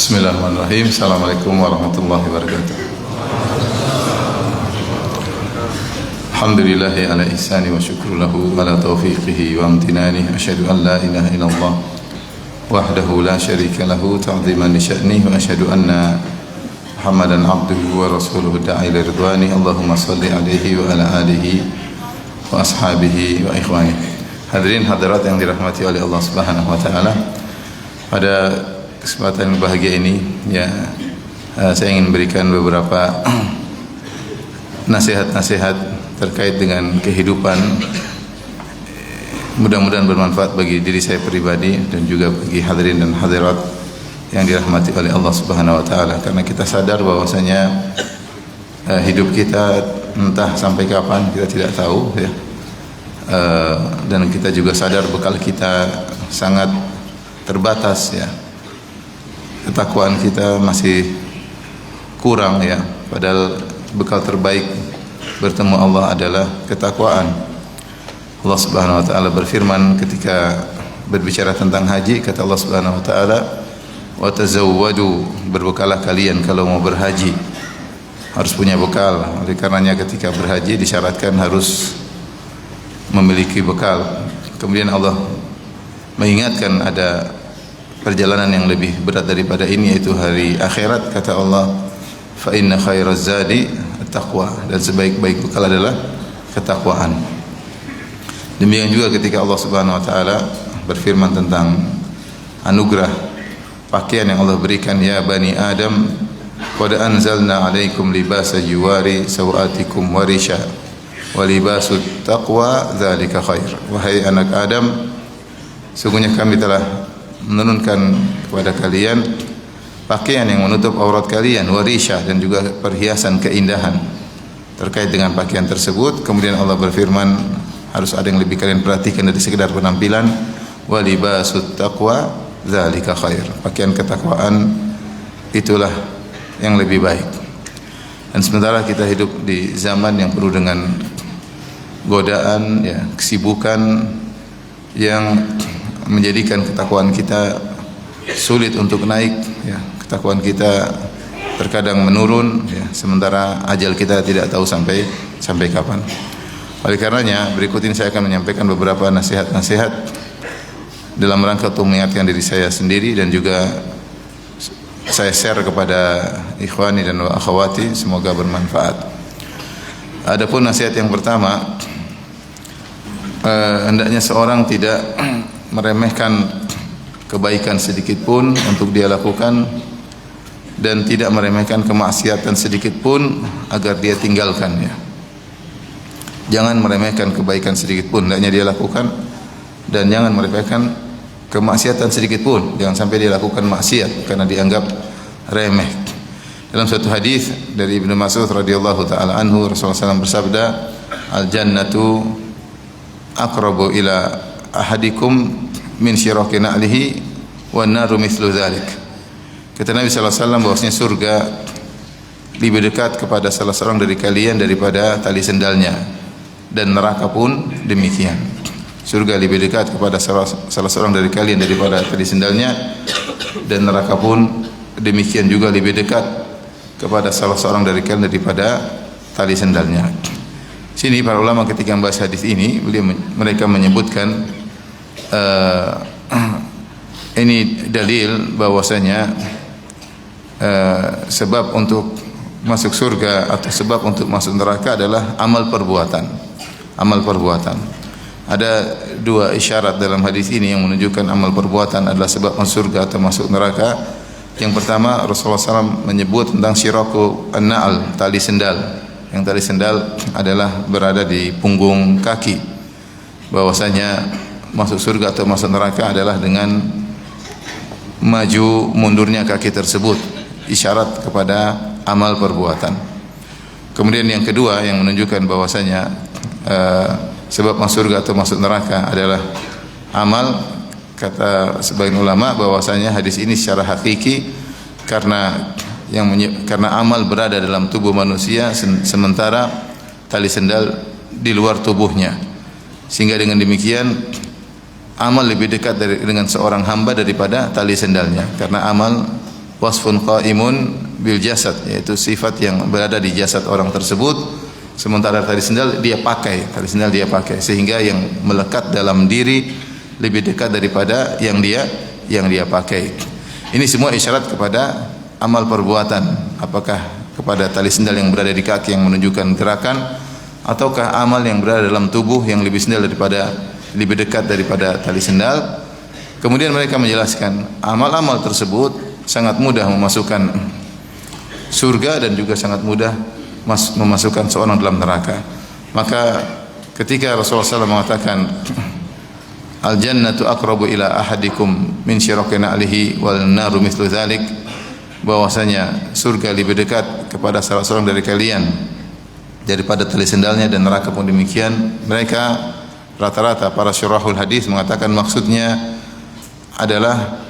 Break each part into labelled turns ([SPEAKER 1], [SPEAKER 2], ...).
[SPEAKER 1] Bismillahirrahmanirrahim. Assalamualaikum warahmatullahi wabarakatuh. Alhamdulillahi ala ihsani wa syukru lahu ala taufiqihi wa amtinani. Asyhadu an la ilaha illallah wahdahu la syarika lahu ta'ziman li sya'nihi wa asyhadu anna Muhammadan abduhu wa rasuluhu da'i ila ridwani. Allahumma salli alaihi wa ala alihi wa ashabihi wa ikhwanihi. Hadirin hadirat yang dirahmati oleh Allah Subhanahu wa taala. Pada kesempatan bahagia ini ya, saya ingin berikan beberapa nasihat-nasihat terkait dengan kehidupan. Mudah-mudahan bermanfaat bagi diri saya pribadi dan juga bagi hadirin dan hadirat yang dirahmati oleh Allah Subhanahu wa taala, karena kita sadar bahwasanya hidup kita entah sampai kapan kita tidak tahu ya. Dan kita juga sadar bekal kita sangat terbatas ya. Ketakwaan kita masih kurang ya, padahal bekal terbaik bertemu Allah adalah ketakwaan. Allah Subhanahu wa taala berfirman ketika berbicara tentang haji, kata Allah Subhanahu wa taala, "Wa tazawwadu", berbekalah kalian kalau mau berhaji. Harus punya bekal. Oleh karenanya ketika berhaji disyaratkan harus memiliki bekal. Kemudian Allah mengingatkan ada perjalanan yang lebih berat daripada ini, yaitu hari akhirat. Kata Allah, fa inna khairaz zadi at-taqwa, dan sebaik-baik bekal adalah ketakwaan. Demikian juga ketika Allah Subhanahu wa taala berfirman tentang anugerah pakaian yang Allah berikan, ya bani Adam qad anzalna 'alaikum libasa yuwari sawatikum warisha wa libasut taqwa dzalika khair. Wahai anak Adam, sungguhnya kami telah menurunkan kepada kalian pakaian yang menutup aurat kalian, warisha, dan juga perhiasan keindahan terkait dengan pakaian tersebut. Kemudian Allah berfirman, harus ada yang lebih kalian perhatikan dari sekedar penampilan, walibasut taqwa dzalika khair. Pakaian ketakwaan itulah yang lebih baik. Dan sementara kita hidup di zaman yang penuh dengan godaan ya, kesibukan yang menjadikan ketakwaan kita sulit untuk naik ya. Ketakwaan kita terkadang menurun ya, sementara ajal kita tidak tahu sampai kapan. Oleh karenanya berikut ini saya akan menyampaikan beberapa nasihat-nasihat dalam rangka untuk mengingatkan diri saya sendiri dan juga saya share kepada ikhwani dan akhwati, semoga bermanfaat. Adapun nasihat yang pertama, hendaknya seorang tidak meremehkan kebaikan sedikit pun untuk dia lakukan, dan tidak meremehkan kemaksiatan sedikit pun agar dia tinggalkan ya. Jangan meremehkan kebaikan sedikit pun hendaknya dia lakukan, dan jangan meremehkan kemaksiatan sedikit pun, jangan sampai dia lakukan maksiat karena dianggap remeh. Dalam suatu hadis dari Ibnu Mas'ud radhiyallahu taala anhu, Rasulullah SAW bersabda, al jannatu aqrabu ila ahadikum min syiraki na'lihi wan naru mithlu dzalik. Kata Nabi sallallahu alaihi wasallam bahwasanya surga lebih dekat kepada salah seorang dari kalian daripada tali sendalnya, dan neraka pun demikian. Surga lebih dekat kepada salah seorang dari kalian daripada tali sendalnya, dan neraka pun demikian juga lebih dekat kepada salah seorang dari kalian daripada tali sendalnya. Sini para ulama ketika membahas hadis ini, mereka menyebutkan ini dalil bahwasanya sebab untuk masuk surga atau sebab untuk masuk neraka adalah amal perbuatan. Amal perbuatan. Ada dua isyarat dalam hadis ini yang menunjukkan amal perbuatan adalah sebab masuk surga atau masuk neraka. Yang pertama, Rasulullah SAW menyebut tentang syiraku an-na'al, tali sendal. Yang tali sendal adalah berada di punggung kaki. Bahwasanya masuk surga atau masuk neraka adalah dengan maju mundurnya kaki tersebut, isyarat kepada amal perbuatan. Kemudian yang kedua yang menunjukkan bahwasanya sebab masuk surga atau masuk neraka adalah amal, kata sebagian ulama bahwasanya hadis ini secara hakiki karena amal berada dalam tubuh manusia sementara tali sendal di luar tubuhnya, sehingga dengan demikian amal lebih dekat dengan seorang hamba daripada tali sendalnya, karena amal wasfun qaimun bil jasad, yaitu sifat yang berada di jasad orang tersebut. Sementara tali sendal dia pakai, sehingga yang melekat dalam diri lebih dekat daripada yang dia pakai. Ini semua isyarat kepada amal perbuatan, apakah kepada tali sendal yang berada di kaki yang menunjukkan gerakan, ataukah amal yang berada dalam tubuh yang lebih dekat daripada tali sendal. Kemudian mereka menjelaskan amal-amal tersebut sangat mudah memasukkan surga dan juga sangat mudah memasukkan seorang dalam neraka. Maka ketika Rasulullah SAW mengatakan al-jannatu aqrabu ila ahadikum min syiraqi na'lihi wal naru mithlu dzalik, bahwasanya surga lebih dekat kepada salah seorang dari kalian daripada tali sendalnya, dan neraka pun demikian. Mereka rata-rata para syurahul hadis mengatakan maksudnya adalah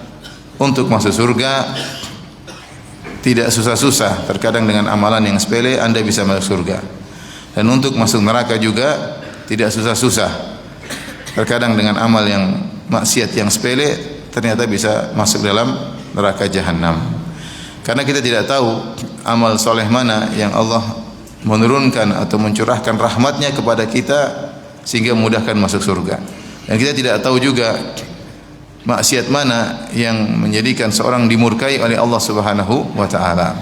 [SPEAKER 1] untuk masuk surga tidak susah-susah. Terkadang dengan amalan yang sepele Anda bisa masuk surga, dan untuk masuk neraka juga tidak susah-susah. Terkadang dengan amal yang maksiat yang sepele ternyata bisa masuk dalam neraka jahanam. Karena kita tidak tahu amal soleh mana yang Allah menurunkan atau mencurahkan rahmatnya kepada kita sehingga memudahkan masuk surga, dan kita tidak tahu juga maksiat mana yang menjadikan seorang dimurkai oleh Allah Subhanahu wa taala.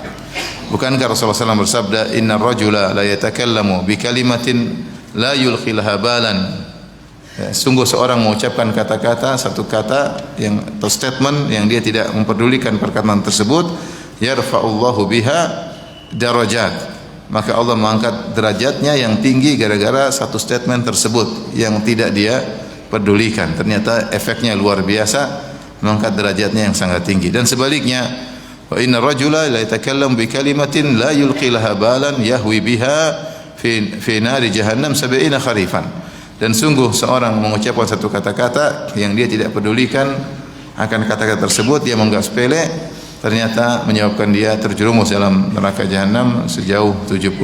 [SPEAKER 1] Bukankah Rasulullah SAW bersabda, "Innar rajula la yatakallamu bi kalimatin la yulqi laha balan." Ya, sungguh seorang mengucapkan kata-kata, satu kata yang atau statement yang dia tidak memperdulikan perkataan tersebut, yarfa'ullahu biha darajat, maka Allah mengangkat derajatnya yang tinggi gara-gara satu statement tersebut yang tidak dia pedulikan. Ternyata efeknya luar biasa, mengangkat derajatnya yang sangat tinggi. Dan sebaliknya, wa inna rajula la yatakallamu bi kalimatin la yulqi laha balan yahwi biha fi nari jahannam 70 kharifan. Dan sungguh seorang mengucapkan satu kata-kata yang dia tidak pedulikan akan kata-kata tersebut, dia menganggap sepele, ternyata menyebabkan dia terjerumus dalam neraka jahanam sejauh 70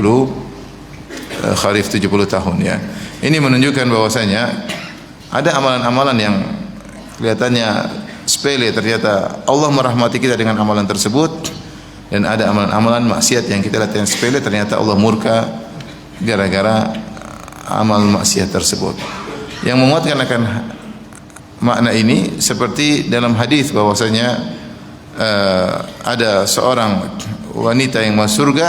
[SPEAKER 1] kharif, 70 tahun ya. Ini menunjukkan bahwasanya ada amalan-amalan yang kelihatannya sepele, ternyata Allah merahmati kita dengan amalan tersebut, dan ada amalan-amalan maksiat yang kita lihat yang sepele, ternyata Allah murka gara-gara amal maksiat tersebut. Yang menguatkan akan makna ini seperti dalam hadis bahwasanya ada seorang wanita yang masuk surga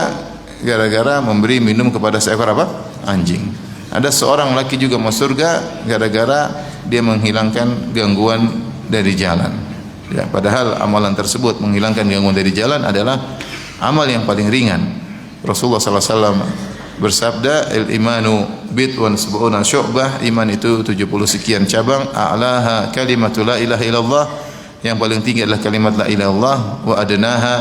[SPEAKER 1] gara-gara memberi minum kepada seekor anjing. Ada seorang laki juga masuk surga gara-gara dia menghilangkan gangguan dari jalan. Ya, padahal amalan tersebut menghilangkan gangguan dari jalan adalah amal yang paling ringan. Rasulullah SAW bersabda, "Al-imanu bid'un sab'una syu'bah." Iman itu 70 sekian cabang. A'laha kalimatu la ilaha illallah. Yang paling tinggi adalah kalimat la ilaha illallah. Wa adnaha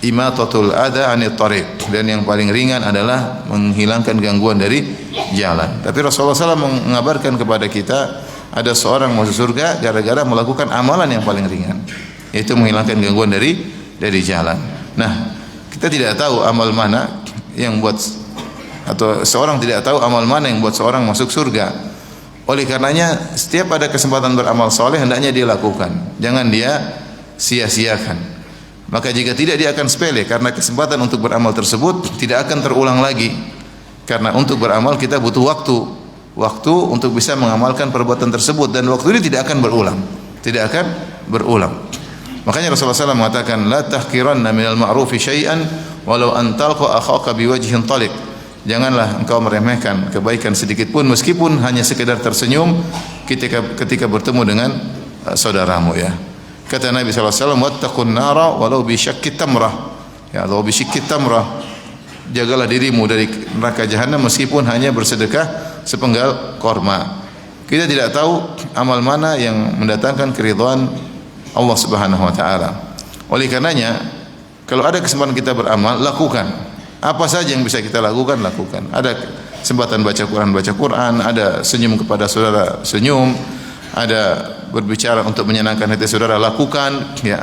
[SPEAKER 1] imatatul adha 'anit thariq, dan yang paling ringan adalah menghilangkan gangguan dari jalan. Tapi Rasulullah SAW mengabarkan kepada kita ada seorang masuk surga gara-gara melakukan amalan yang paling ringan, yaitu menghilangkan gangguan dari jalan. Nah, kita tidak tahu amal mana yang buat, atau seorang tidak tahu amal mana yang buat seorang masuk surga. Oleh karenanya setiap ada kesempatan beramal soleh hendaknya dia lakukan, jangan dia sia-siakan. Maka jika tidak, dia akan sepele, karena kesempatan untuk beramal tersebut tidak akan terulang lagi. Karena untuk beramal kita butuh waktu untuk bisa mengamalkan perbuatan tersebut, dan waktu ini tidak akan berulang. Makanya Rasulullah SAW mengatakan, la tahqiranna minal ma'rufi syai'an walau an talqa akhaka biwajhin taliq. Janganlah engkau meremehkan kebaikan sedikit pun, meskipun hanya sekedar tersenyum ketika bertemu dengan saudaramu ya. Kata Nabi SAW, wattaqun nara walau bi syaqqi tamrah. Ya, walau bi syaqqi tamrah. Jagalah dirimu dari neraka jahanam meskipun hanya bersedekah sepenggal korma. Kita tidak tahu amal mana yang mendatangkan keridhaan Allah Subhanahu wa taala. Oleh karenanya, kalau ada kesempatan kita beramal, lakukan. Apa saja yang bisa kita lakukan, lakukan. Ada kesempatan baca Quran, ada senyum kepada saudara, senyum, ada berbicara untuk menyenangkan hati saudara, lakukan ya.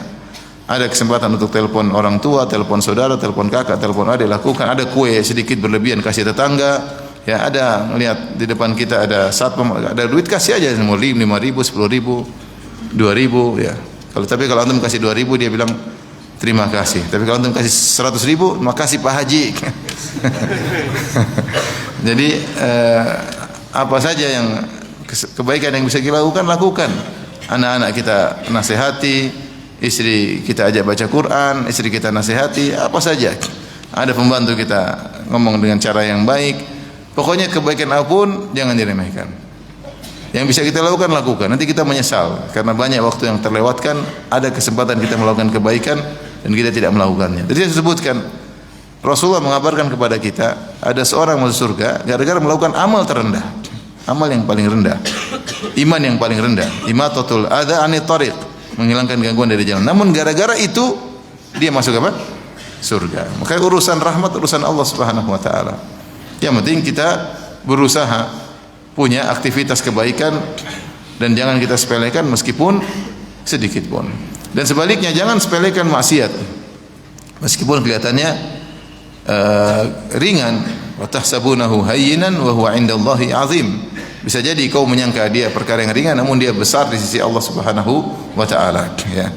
[SPEAKER 1] Ada kesempatan untuk telepon orang tua, telepon saudara, telepon kakak, telepon adik, lakukan. Ada kue sedikit berlebihan kasih tetangga ya. Ada melihat di depan kita ada satpam, ada duit kasih aja, 5.000, 10.000, 2.000 ya. Kalau antum kasih 2.000, dia bilang terima kasih. Tapi kalau antum kasih 100.000, makasih Pak Haji. Jadi apa saja yang kebaikan yang bisa kita lakukan, lakukan. Anak-anak kita nasihati, istri kita ajak baca Quran, istri kita nasihati, apa saja. Ada pembantu kita ngomong dengan cara yang baik. Pokoknya kebaikan apapun jangan diremehkan. Yang bisa kita lakukan, lakukan. Nanti kita menyesal karena banyak waktu yang terlewatkan. Ada kesempatan kita melakukan kebaikan dan kita tidak melakukannya. Jadi saya sebutkan, Rasulullah mengabarkan kepada kita ada seorang masuk surga gara-gara melakukan amal terendah, amal yang paling rendah, iman yang paling rendah, imatatul adza anit thariq, menghilangkan gangguan dari jalan. Namun gara-gara itu dia masuk apa? Surga. Maka urusan rahmat urusan Allah Subhanahu wa taala. Yang penting kita berusaha punya aktivitas kebaikan dan jangan kita sepelekan meskipun sedikit pun. Dan sebaliknya jangan sepelekan maksiat meskipun kelihatannya ringan. Wa tahsabunahu hayyinan wa huwa 'indallahi 'azim. Bisa jadi kau menyangka dia perkara yang ringan namun dia besar di sisi Allah Subhanahu wa taala, ya.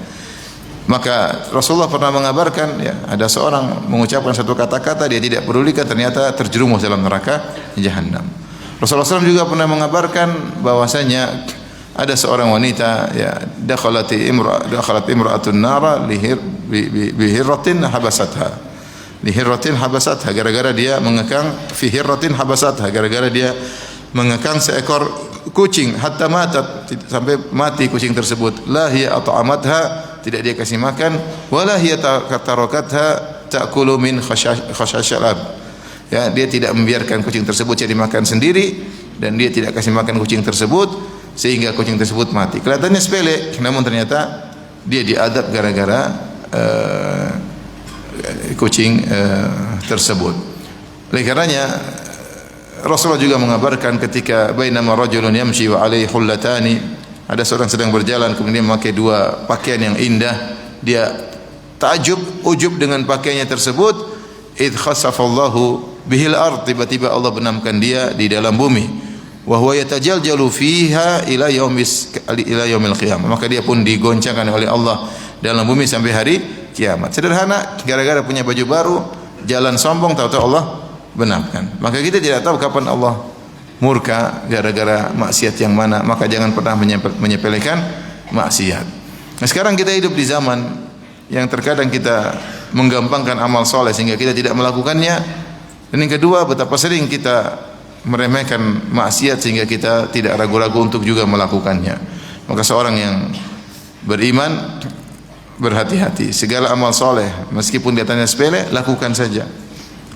[SPEAKER 1] Maka Rasulullah pernah mengabarkan, ya, ada seorang mengucapkan satu kata-kata dia tidak pedulikan, ternyata terjerumus dalam neraka jahanam. Rasulullah SAW juga pernah mengabarkan bahwasanya ada seorang wanita, ya, dakhalat imra'atun nara bihirratin habasatha. Lihirratin habasatha, gara-gara dia mengekang fi hirratin habasatha, gara-gara dia mengekang seekor kucing hatta matat, sampai mati kucing tersebut. La hiya at'amatha, tidak dia kasih makan, wala hiya tarakatha ta'kulu min khashashal ard. Ya, dia tidak membiarkan kucing tersebut cari makan sendiri dan dia tidak kasih makan kucing tersebut sehingga kucing tersebut mati. Kelihatannya sepele, namun ternyata dia diadab gara-gara kucing tersebut. Oleh karenanya Rasulullah juga mengabarkan ketika bainama rajulun yamshi wa alaihi hullatani, ada seorang sedang berjalan kemudian memakai dua pakaian yang indah, dia takjub, ujub dengan pakaiannya tersebut. Id khasafallahu bihil ard, tiba-tiba Allah benamkan dia di dalam bumi. Wa huwa yatajaljalu fiha ila yaumil qiyamah, maka dia pun digoncangkan oleh Allah dalam bumi sampai hari kiamat. Sederhana, gara-gara punya baju baru, jalan sombong, tahu-tahu Allah benamkan. Maka kita tidak tahu kapan Allah murka gara-gara maksiat yang mana, maka jangan pernah menyepelekan maksiat. Nah, sekarang kita hidup di zaman yang terkadang kita menggampangkan amal soleh sehingga kita tidak melakukannya. Dan yang kedua, betapa sering kita meremehkan maksiat sehingga kita tidak ragu-ragu untuk juga melakukannya. Maka seorang yang beriman berhati-hati, segala amal soleh meskipun kelihatannya sepele, lakukan saja.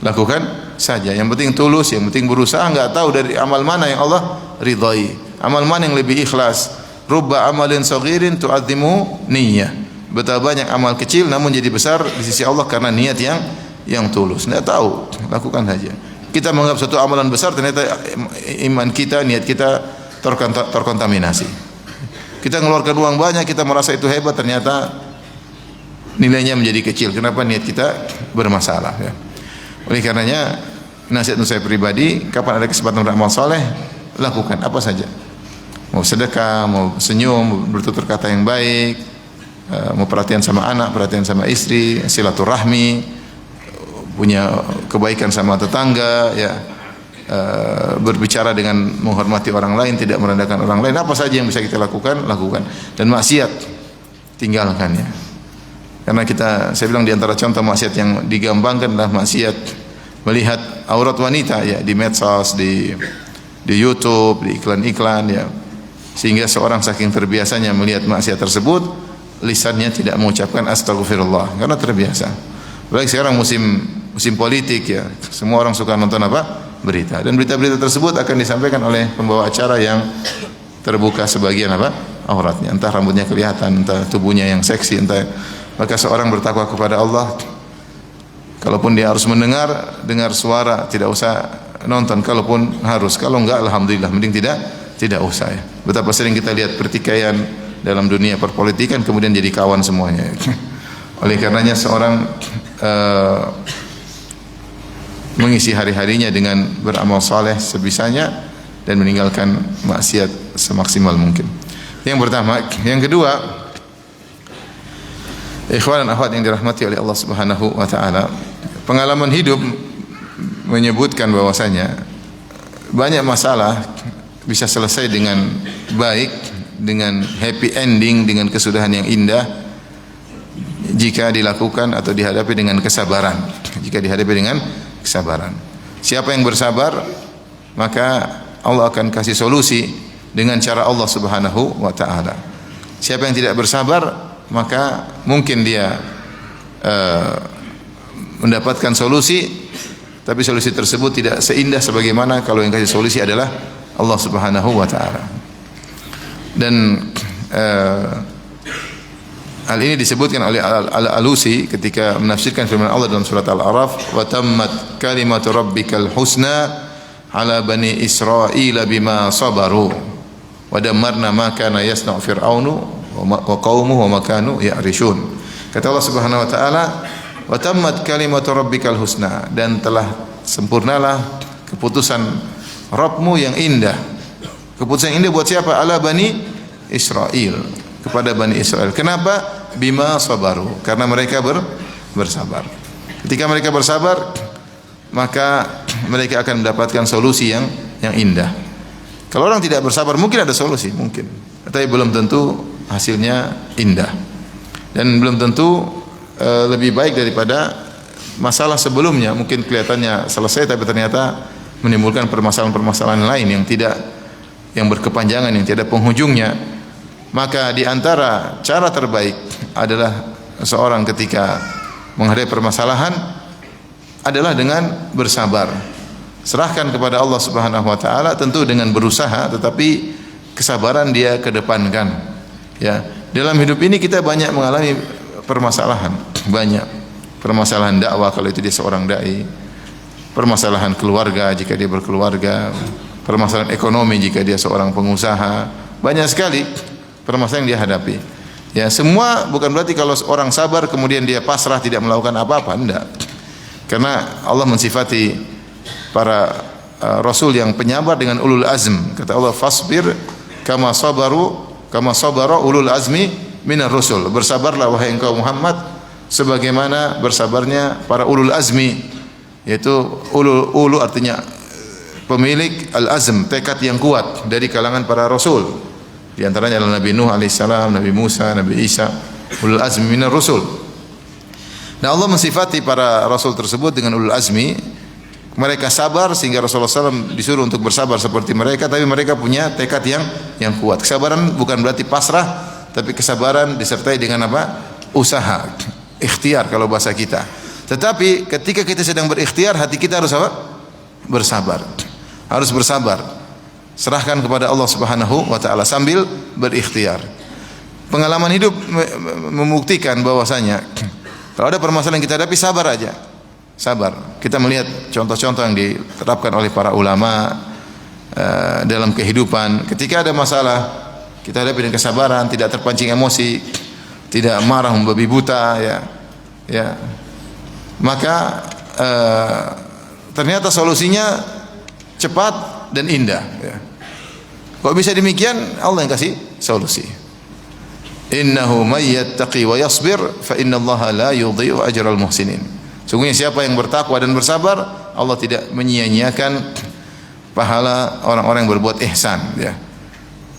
[SPEAKER 1] Lakukan saja. Yang penting tulus, yang penting berusaha. Enggak tahu dari amal mana yang Allah ridhai, amal mana yang lebih ikhlas. Rubba amalin saghirin tu'azzimu niyyah. Betapa banyak amal kecil namun jadi besar di sisi Allah karena niat yang tulus. Enggak tahu, lakukan saja. Kita menganggap satu amalan besar, ternyata iman kita, niat kita terkontaminasi. Kita mengeluarkan uang banyak, kita merasa itu hebat, ternyata nilainya menjadi kecil. Kenapa? Niat kita bermasalah, ya. Oleh karenanya nasihat saya pribadi, kapan ada kesempatan beramal soleh, lakukan apa saja. Mau sedekah, mau senyum, mau bertutur kata yang baik, mau perhatian sama anak, perhatian sama istri, silaturahmi, punya kebaikan sama tetangga, ya, berbicara dengan menghormati orang lain, tidak merendahkan orang lain. Apa saja yang bisa kita lakukan, lakukan. Dan maksiat tinggalkan, ya. Karena saya bilang di antara contoh maksiat yang digampangkan adalah maksiat melihat aurat wanita, ya, di medsos, di YouTube, di iklan-iklan, ya. Sehingga seorang saking terbiasanya melihat maksiat tersebut, lisannya tidak mengucapkan astagfirullah karena terbiasa. Baik sekarang musim politik, ya, semua orang suka nonton apa? Berita. Dan berita-berita tersebut akan disampaikan oleh pembawa acara yang terbuka sebagian apa? Auratnya, entah rambutnya kelihatan, entah tubuhnya yang seksi, entah. Maka seorang bertakwa kepada Allah, kalaupun dia harus dengar suara, tidak usah nonton. Kalaupun harus, kalau enggak, alhamdulillah, mending tidak usah, ya. Betapa sering kita lihat pertikaian dalam dunia perpolitikan kemudian jadi kawan semuanya. Oleh karenanya seorang mengisi hari-harinya dengan beramal saleh sebisanya dan meninggalkan maksiat semaksimal mungkin. Yang pertama. Yang kedua, Ikhwan dan akhwat yang dirahmati oleh Allah Subhanahu wa taala, pengalaman hidup menyebutkan bahwasanya banyak masalah bisa selesai dengan baik, dengan happy ending, dengan kesudahan yang indah jika dilakukan atau dihadapi dengan kesabaran. Jika dihadapi dengan kesabaran. Siapa yang bersabar, maka Allah akan kasih solusi dengan cara Allah Subhanahu wa taala. Siapa yang tidak bersabar, maka mungkin dia mendapatkan solusi, tapi solusi tersebut tidak seindah sebagaimana kalau yang kasih solusi adalah Allah Subhanahu wa taala. Dan hal ini disebutkan oleh Al-Alusi ketika menafsirkan firman Allah dalam surat Al-A'raf, wa tammat kalimatu rabbikal husna ala bani Israil bima sabaru wa dammarna ma kana yasna'u fir'aunu wa qaumuhu wa ma kanu ya'rishun. Kata Allah Subhanahu wa taala, wa tammat kalimatu rabbikal husna, dan telah sempurnalah keputusan Rabbmu yang indah. Keputusan yang indah buat siapa? Ala bani Israil, kepada bani Israel. Kenapa? Bima sabaru, karena mereka bersabar. Ketika mereka bersabar, maka mereka akan mendapatkan solusi yang indah. Kalau orang tidak bersabar, mungkin ada solusi, mungkin, tapi belum tentu hasilnya indah, dan belum tentu lebih baik daripada masalah sebelumnya. Mungkin kelihatannya selesai, tapi ternyata menimbulkan permasalahan-permasalahan lain yang berkepanjangan, yang tidak penghujungnya. Maka di antara cara terbaik adalah seorang ketika menghadapi permasalahan adalah dengan bersabar. Serahkan kepada Allah Subhanahu wa taala, tentu dengan berusaha, tetapi kesabaran dia kedepankan. Ya, dalam hidup ini kita banyak mengalami permasalahan, banyak permasalahan dakwah kalau itu dia seorang dai, permasalahan keluarga jika dia berkeluarga, permasalahan ekonomi jika dia seorang pengusaha, banyak sekali permasalahan yang dia hadapi. Ya, semua bukan berarti kalau orang sabar kemudian dia pasrah tidak melakukan apa-apa, enggak. Karena Allah mensifati para rasul yang penyabar dengan ulul azm. Kata Allah, fasbir kama sabara ulul azmi minar rusul. Bersabarlah wahai engkau Muhammad sebagaimana bersabarnya para ulul azmi, yaitu ulu artinya pemilik al-azm, tekad yang kuat dari kalangan para rasul. Di antaranya adalah Nabi Nuh alaihissalam, Nabi Musa, Nabi Isa, ulul azmi minar rusul. Nah, Allah mensifati para rasul tersebut dengan ulul azmi. Mereka sabar sehingga Rasulullah SAW disuruh untuk bersabar seperti mereka, tapi mereka punya tekad yang kuat. Kesabaran bukan berarti pasrah, tapi kesabaran disertai dengan apa? Usaha, ikhtiar kalau bahasa kita. Tetapi ketika kita sedang berikhtiar, hati kita harus apa? Bersabar. Harus bersabar. Serahkan kepada Allah Subhanahu wa taala sambil berikhtiar. Pengalaman hidup membuktikan bahwasanya kalau ada permasalahan yang kita hadapi, sabar aja. Sabar. Kita melihat contoh-contoh yang diterapkan oleh para ulama dalam kehidupan. Ketika ada masalah, kita hadapi dengan kesabaran, tidak terpancing emosi, tidak marah membabi buta, ya. Maka ternyata solusinya cepat dan indah. Ya. Kok bisa demikian? Allah yang kasih solusi. Innahu may yattaqi wa yasbir fa innallaha la yudhi'u ajral muhsinin. Sungguhnya siapa yang bertakwa dan bersabar, Allah tidak menyia-nyiakan pahala orang-orang yang berbuat ihsan, ya.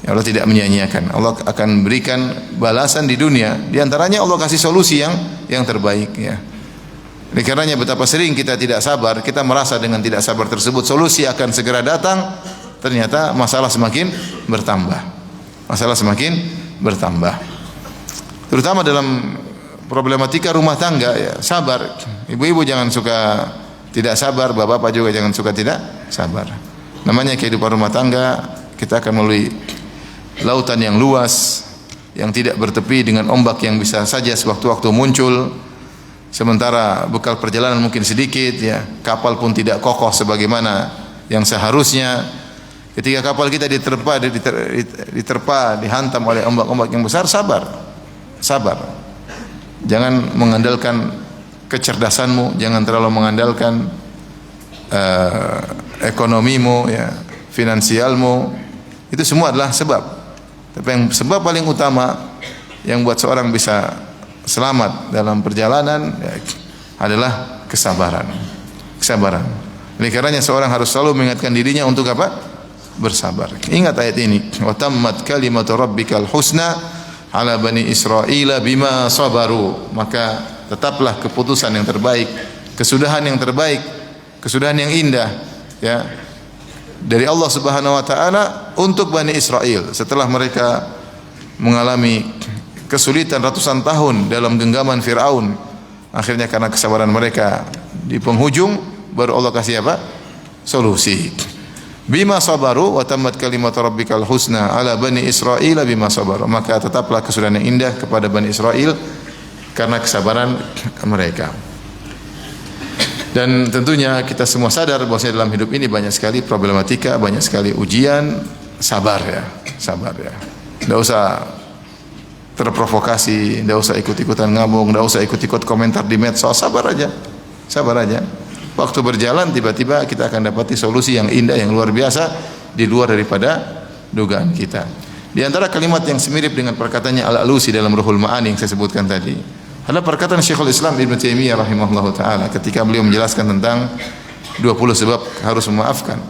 [SPEAKER 1] Allah tidak menyia-nyiakan. Allah akan berikan balasan di dunia. Di antaranya Allah kasih solusi yang terbaik, ya. Oleh karenanya betapa sering kita tidak sabar, kita merasa dengan tidak sabar tersebut solusi akan segera datang, ternyata masalah semakin bertambah. Masalah semakin bertambah. Terutama dalam problematika rumah tangga, ya, sabar. Ibu-ibu jangan suka tidak sabar, bapak-bapak juga jangan suka tidak sabar. Namanya kehidupan rumah tangga, kita akan melalui lautan yang luas, yang tidak bertepi, dengan ombak yang bisa saja sewaktu-waktu muncul. Sementara bekal perjalanan mungkin sedikit, ya, kapal pun tidak kokoh sebagaimana yang seharusnya. Ketika kapal kita diterpa, dihantam oleh ombak-ombak yang besar, sabar. Jangan mengandalkan kecerdasanmu, jangan terlalu mengandalkan ekonomimu, ya, finansialmu. Itu semua adalah sebab. Tapi yang sebab paling utama yang buat seorang bisa selamat dalam perjalanan ya, adalah kesabaran. Kesabaran. Oleh karenanya seorang harus selalu mengingatkan dirinya untuk apa? Bersabar. Ingat ayat ini. Wa tammat kalimatu rabbikal husna ala bani Israila bima sabaru. Maka tetaplah keputusan yang terbaik, kesudahan yang terbaik, kesudahan yang indah ya dari Allah Subhanahu wa taala untuk Bani Israel setelah mereka mengalami kesulitan ratusan tahun dalam genggaman Firaun. Akhirnya karena kesabaran mereka di penghujung baru Allah kasih apa? Solusi. Bima sabaru wa tammat kalimatu rabbikal husna ala bani Israil bima sabaru. Maka tetaplah kesudahan yang indah kepada Bani Israel karena kesabaran mereka. Dan tentunya kita semua sadar bahwa dalam hidup ini banyak sekali problematika, banyak sekali ujian. Sabar ya, sabar ya. Tidak usah terprovokasi, tidak usah ikut-ikutan ngabung, tidak usah ikut-ikut komentar di medsos. Sabar aja, sabar aja. Waktu berjalan tiba-tiba kita akan dapati solusi yang indah, yang luar biasa di luar daripada dugaan kita. Di antara kalimat yang semirip dengan perkataannya Al-Alusi dalam Ruhul Ma'ani yang saya sebutkan tadi adalah perkataan Syekhul Islam Ibn Taimiyah rahimahullahu taala ketika beliau menjelaskan tentang 20 sebab harus memaafkan.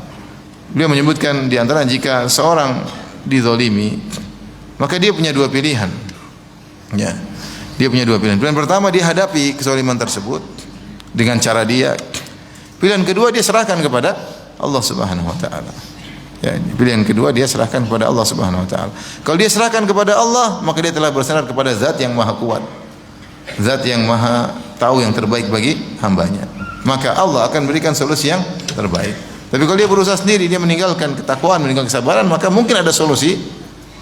[SPEAKER 1] Beliau menyebutkan di antara jika seorang dizalimi maka dia punya dua pilihan. Ya. Dia punya dua pilihan. Pilihan pertama dia hadapi kezaliman tersebut dengan cara dia. Pilihan kedua dia serahkan kepada Allah Subhanahu wa taala. Ya, pilihan kedua dia serahkan kepada Allah Subhanahu wa taala. Kalau dia serahkan kepada Allah, maka dia telah bersandar kepada Zat yang Maha Kuat. Zat yang Maha tahu yang terbaik bagi hambanya. Maka Allah akan berikan solusi yang terbaik. Tapi kalau dia berusaha sendiri, dia meninggalkan ketakwaan, meninggalkan kesabaran, maka mungkin ada solusi,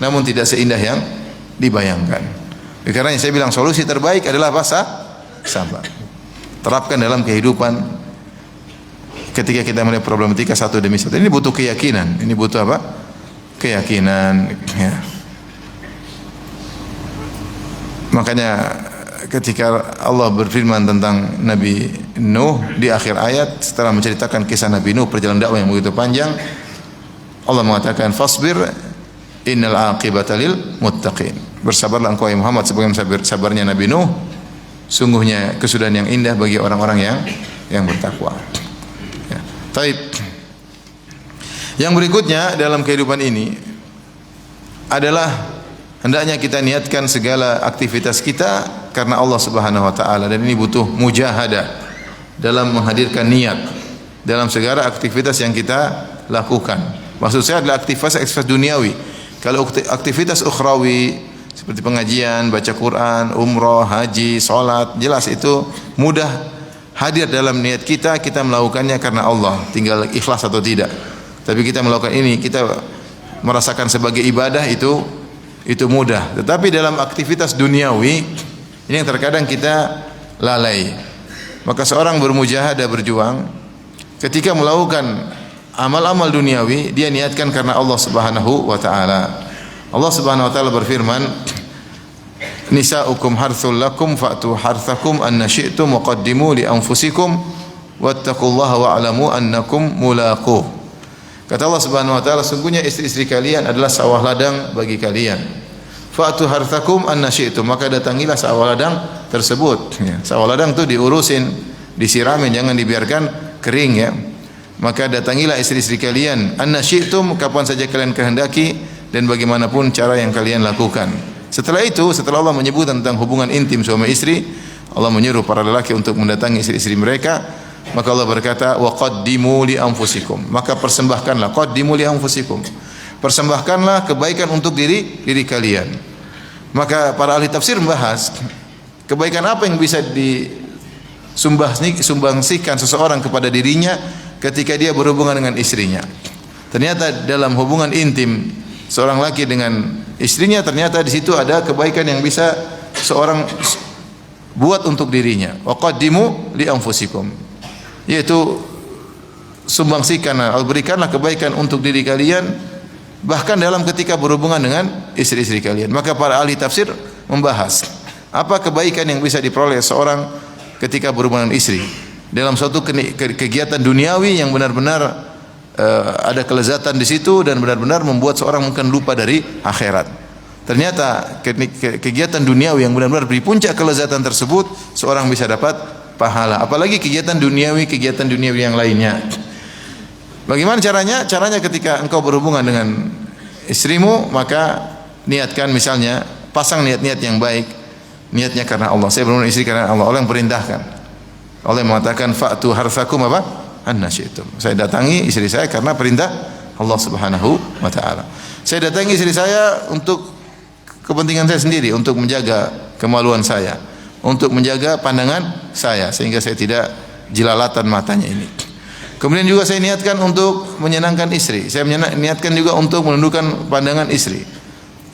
[SPEAKER 1] namun tidak seindah yang dibayangkan. Karena saya bilang solusi terbaik adalah apa? Sabar. Terapkan dalam kehidupan. Ketika kita melihat problematika satu demi satu, ini butuh keyakinan. Ini butuh apa? Keyakinan. Ya. Makanya ketika Allah berfirman tentang Nabi Nuh di akhir ayat setelah menceritakan kisah Nabi Nuh perjalanan dakwah yang begitu panjang, Allah mengatakan fasbir innal aqibata lil muttaqin. Bersabarlah engkau ya Muhammad sebagaimana sabarnya Nabi Nuh, sungguhnya kesudahan yang indah bagi orang-orang yang bertakwa. Ya. Taib. Yang berikutnya dalam kehidupan ini adalah hendaknya kita niatkan segala aktivitas kita karena Allah Subhanahu wa taala, dan ini butuh mujahadah dalam menghadirkan niat dalam segala aktivitas yang kita lakukan. Maksud saya adalah aktivitas duniawi. Kalau aktivitas ukhrawi seperti pengajian, baca Quran, umrah, haji, salat, jelas itu mudah hadir dalam niat kita melakukannya karena Allah, tinggal ikhlas atau tidak. Tapi kita melakukan ini, kita merasakan sebagai ibadah itu mudah. Tetapi dalam aktivitas duniawi ini yang terkadang kita lalai. Maka seorang bermujahadah, berjuang ketika melakukan amal-amal duniawi, dia niatkan karena Allah Subhanahu wa taala. Allah Subhanahu wa taala berfirman, "Nisa'ukum harthul lakum fa'tu harthakum anna syi'tum wa qaddimu li anfusikum wattaqullaha wa'lamu annakum mulaquh." Kata Allah Subhanahu wa taala, sungguhnya istri-istri kalian adalah sawah ladang bagi kalian. Fa'tu harthakum anna syi'tum, maka datangilah sawah ladang tersebut. Ya, sawah ladang itu diurusin, disiramin, jangan dibiarkan kering ya. Maka datangilah istri-istri kalian anna syi'tum, kapan saja kalian kehendaki dan bagaimanapun cara yang kalian lakukan. Setelah itu, setelah Allah menyebut tentang hubungan intim suami istri, Allah menyuruh para lelaki untuk mendatangi istri-istri mereka. Maka Allah berkata, wa qaddimu li anfusikum, maka persembahkanlah, qaddimu li anfusikum, persembahkanlah kebaikan untuk diri kalian. Maka para ahli tafsir membahas kebaikan apa yang bisa disumbangsikan seseorang kepada dirinya ketika dia berhubungan dengan istrinya. Ternyata dalam hubungan intim seorang laki dengan istrinya, ternyata di situ ada kebaikan yang bisa seorang buat untuk dirinya. Wa qaddimu li anfusikum, yaitu sumbangsikan, berikanlah kebaikan untuk diri kalian bahkan dalam ketika berhubungan dengan istri-istri kalian. Maka para ahli tafsir membahas apa kebaikan yang bisa diperoleh seorang ketika berhubungan dengan istri dalam suatu kegiatan duniawi yang benar-benar ada kelezatan di situ dan benar-benar membuat seorang mungkin lupa dari akhirat. ternyata kegiatan duniawi yang benar-benar beri puncak kelezatan tersebut, seorang bisa dapat pahala. Apalagi kegiatan duniawi yang lainnya. Bagaimana caranya? Caranya ketika engkau berhubungan dengan istrimu, maka niatkan, misalnya pasang niat-niat yang baik. Niatnya karena Allah. Saya berhubungan istri karena Allah. Allah yang perintahkan. Allah yang mengatakan fa'tu harthakum apa? Anna syi'tum. Saya datangi istri saya karena perintah Allah Subhanahu wa taala. Saya datangi istri saya untuk kepentingan saya sendiri, untuk menjaga kemaluan saya, untuk menjaga pandangan saya sehingga saya tidak jelalatan matanya ini. Kemudian juga saya niatkan untuk menyenangkan istri. Saya niatkan juga untuk menundukkan pandangan istri.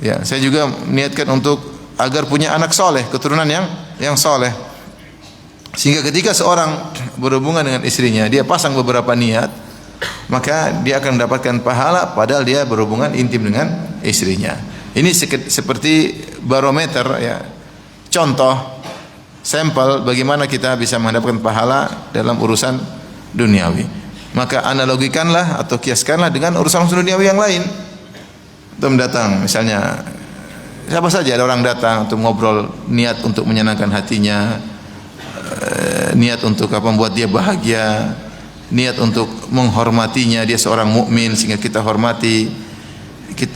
[SPEAKER 1] Ya, saya juga niatkan untuk agar punya anak soleh, keturunan yang soleh. Sehingga ketika seorang berhubungan dengan istrinya, dia pasang beberapa niat, maka dia akan mendapatkan pahala padahal dia berhubungan intim dengan istrinya. Ini seperti barometer, ya, contoh sampel bagaimana kita bisa mendapatkan pahala dalam urusan duniawi. Maka analogikanlah atau kiaskanlah dengan urusan duniawi yang lain. Untuk datang, misalnya siapa saja, ada orang datang untuk ngobrol, niat untuk menyenangkan hatinya, niat untuk apa, membuat dia bahagia, niat untuk menghormatinya, dia seorang mukmin sehingga kita hormati.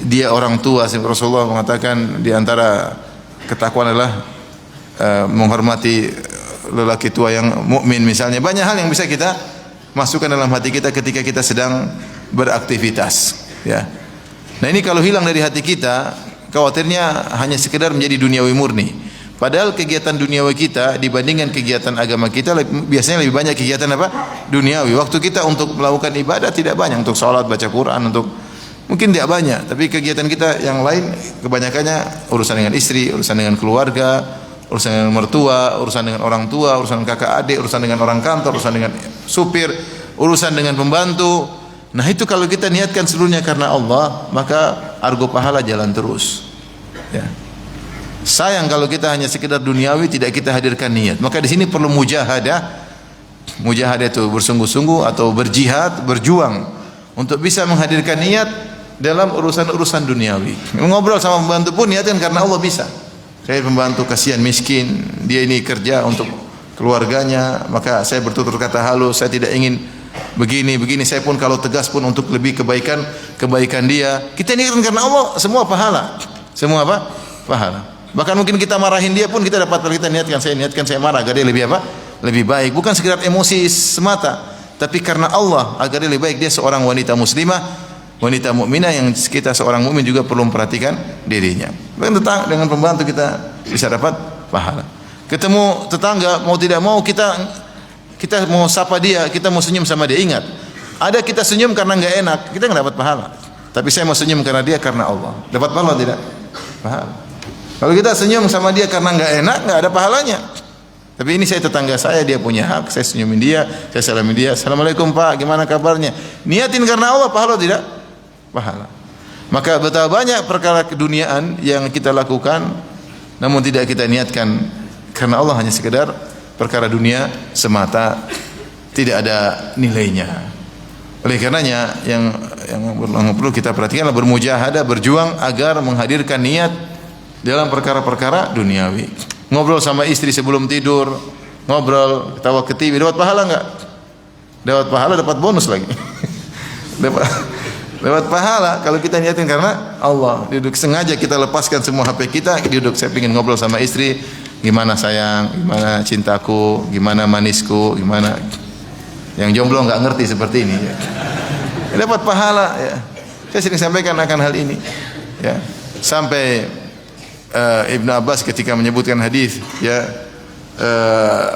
[SPEAKER 1] Dia orang tua, Rasulullah mengatakan di antara ketakwaan adalah menghormati lelaki tua yang mukmin misalnya. Banyak hal yang bisa kita masukkan dalam hati kita ketika kita sedang beraktivitas, ya. Nah, ini kalau hilang dari hati kita, khawatirnya hanya sekedar menjadi duniawi murni. Padahal kegiatan duniawi kita dibandingkan kegiatan agama kita biasanya lebih banyak kegiatan apa? Duniawi. Waktu kita untuk melakukan ibadah tidak banyak, untuk sholat, baca Quran, untuk mungkin tidak banyak. Tapi kegiatan kita yang lain kebanyakannya urusan dengan istri, urusan dengan keluarga, urusan dengan mertua, urusan dengan orang tua, urusan kakak adik, urusan dengan orang kantor, urusan dengan supir, urusan dengan pembantu. Nah, itu kalau kita niatkan seluruhnya karena Allah, maka argo pahala jalan terus, ya. Sayang kalau kita hanya sekedar duniawi tidak kita hadirkan niat. Maka di sini perlu mujahadah. Mujahadah itu bersungguh-sungguh atau berjihad, berjuang untuk bisa menghadirkan niat dalam urusan-urusan duniawi. Ngobrol sama pembantu pun niatkan karena Allah bisa. Saya pembantu kasihan miskin, dia ini kerja untuk keluarganya, maka saya bertutur kata halus, saya tidak ingin begini. Saya pun kalau tegas pun untuk lebih kebaikan dia. Kita niatkan karena Allah, semua pahala. Semua apa? Pahala. Bahkan mungkin kita marahin dia pun kita dapat, kita niatkan saya marah agar dia lebih apa? Lebih baik. Bukan sekedar emosi semata, tapi karena Allah agar dia lebih baik. Dia seorang wanita muslimah, wanita mukminah yang kita seorang mukmin juga perlu memperhatikan dirinya. Bahkan dengan pembantu kita bisa dapat pahala. Ketemu tetangga mau tidak mau kita mau sapa dia, kita mau senyum sama dia. Ingat, ada kita senyum karena enggak enak, kita enggak dapat pahala. Tapi saya mau senyum karena dia, karena Allah. Dapat pahala tidak? Pahala. Kalau kita senyum sama dia karena enggak enak, enggak ada pahalanya. Tapi ini saya tetangga saya, dia punya hak, saya senyumin dia, saya salamin dia. Assalamualaikum Pak, gimana kabarnya? Niatin karena Allah, pahala tidak? Pahala. Maka betapa banyak perkara keduniaan yang kita lakukan namun tidak kita niatkan karena Allah, hanya sekedar perkara dunia semata, tidak ada nilainya. Oleh karenanya yang perlu kita perhatikan adalah bermujahadah, berjuang agar menghadirkan niat dalam perkara-perkara duniawi. Ngobrol sama istri sebelum tidur, ngobrol, ketawa ketiwi, dapat pahala enggak? Dapat pahala, dapat bonus lagi. dapat pahala kalau kita niatin karena Allah. Duduk sengaja kita lepaskan semua HP kita, duduk saya ingin ngobrol sama istri, gimana sayang, gimana cintaku, gimana manisku, gimana. Yang jomblo enggak ngerti seperti ini, ya. Dapat pahala, ya. Saya sering sampaikan akan hal ini, ya. Sampai Ibnu Abbas ketika menyebutkan hadis, ya,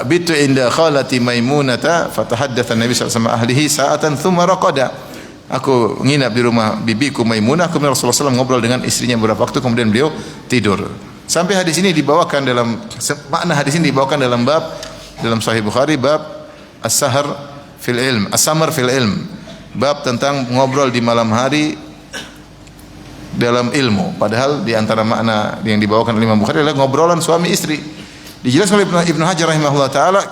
[SPEAKER 1] bitu inda khalati Maimunata fatahaddatsa Nabi sallallahu alaihi wasallam ahlihi sa'atan thumma raqada. Aku nginap di rumah bibiku Maimunah, kemudian Rasulullah SAW ngobrol dengan istrinya beberapa waktu, kemudian beliau tidur. Sampai hadis ini dibawakan dalam makna hadis ini dibawakan dalam bab dalam Sahih Bukhari, bab as-sahar fil ilm, as-samar fil ilm, bab tentang ngobrol di malam hari dalam ilmu. Padahal di antara makna yang dibawakan oleh Imam Bukhari adalah ngobrolan suami istri. Dijelaskan oleh Ibnu Hajar rahimahullah taala,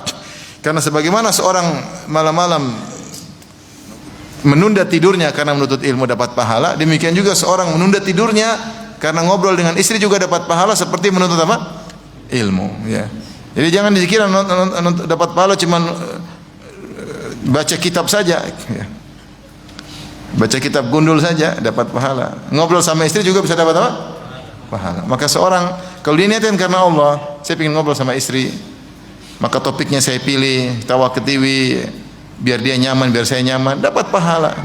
[SPEAKER 1] karena sebagaimana seorang malam-malam menunda tidurnya karena menuntut ilmu dapat pahala, demikian juga seorang menunda tidurnya Karena ngobrol dengan istri juga dapat pahala seperti menuntut apa? Ilmu, ya. Jadi jangan dikira dapat pahala cuman baca kitab saja, ya. Baca kitab gundul saja dapat pahala. Ngobrol sama istri juga bisa dapat apa? Pahala. Maka seorang kalau diniatkan karena Allah, saya ingin ngobrol sama istri, maka topiknya saya pilih tawa ketiwi, biar dia nyaman, biar saya nyaman, dapat pahala.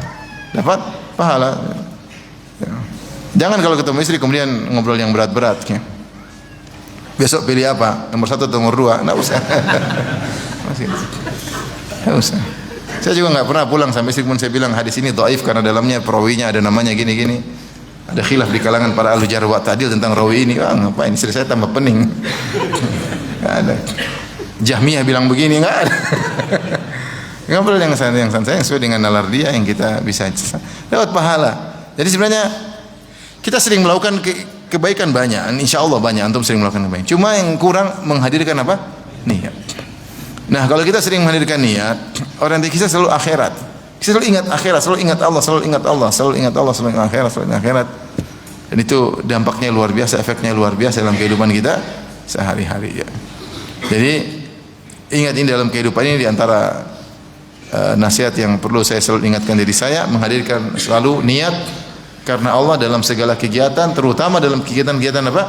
[SPEAKER 1] Dapat pahala. Ya. Jangan kalau ketemu istri kemudian ngobrol yang berat-berat, ya. Besok pilih apa? Nomor 1 atau nomor 2? Nggak usah. Nggak usah. Saya juga nggak pernah pulang sampai istri pun saya bilang hadis ini dhaif karena dalamnya perawinya ada namanya gini-gini. Ada khilaf di kalangan para ahli jarh wa ta'dil tentang rawi ini. Ah, ngapain istri saya tambah pening? Nggak ada. Jahmiyah bilang begini, nggak ada. Ngobrol yang santai yang sesuai dengan nalar dia yang kita bisa dapat pahala. Jadi sebenarnya kita sering melakukan kebaikan banyak, insya Allah banyak, antum sering melakukan kebaikan. Cuma yang kurang menghadirkan apa? Niat. Nah, kalau kita sering menghadirkan niat, orientasi kita selalu akhirat. Kita selalu ingat akhirat, selalu ingat Allah, selalu ingat Allah, selalu ingat Allah, selalu ingat akhirat, selalu ingat akhirat. Dan itu dampaknya luar biasa, efeknya luar biasa dalam kehidupan kita sehari-hari, ya. Jadi ingat ini dalam kehidupan ini diantara nasihat yang perlu saya selalu ingatkan diri saya, menghadirkan selalu niat karena Allah dalam segala kegiatan, terutama dalam kegiatan-kegiatan apa?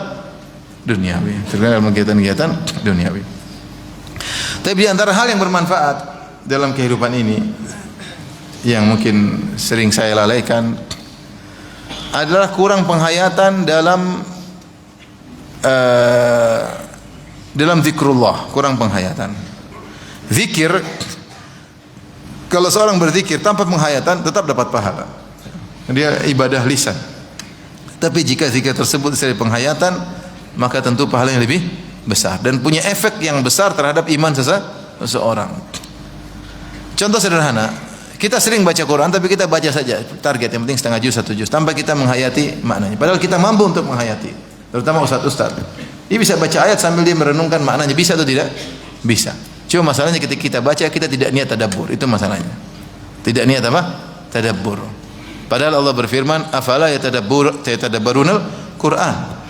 [SPEAKER 1] Duniawi. Terutama dalam kegiatan-kegiatan duniawi. Tapi di antara hal yang bermanfaat dalam kehidupan ini yang mungkin sering saya lalaikan adalah kurang penghayatan dalam zikrullah, kurang penghayatan. Zikir, kalau seorang berzikir tanpa penghayatan tetap dapat pahala. Dia ibadah lisan. Tapi jika zikir tersebut dari penghayatan, maka tentu pahalanya lebih besar dan punya efek yang besar terhadap iman seseorang. Contoh sederhana, kita sering baca Quran tapi kita baca saja, target yang penting setengah juz, 1 juz, tanpa kita menghayati maknanya. Padahal kita mampu untuk menghayati, terutama ustaz-ustaz. Dia bisa baca ayat sambil dia merenungkan maknanya, bisa atau tidak? Bisa. Cuma masalahnya ketika kita baca kita tidak niat tadabbur, itu masalahnya. Tidak niat apa? Tadabbur. Padahal Allah berfirman, "Afala yatadabbarunal Qur'an."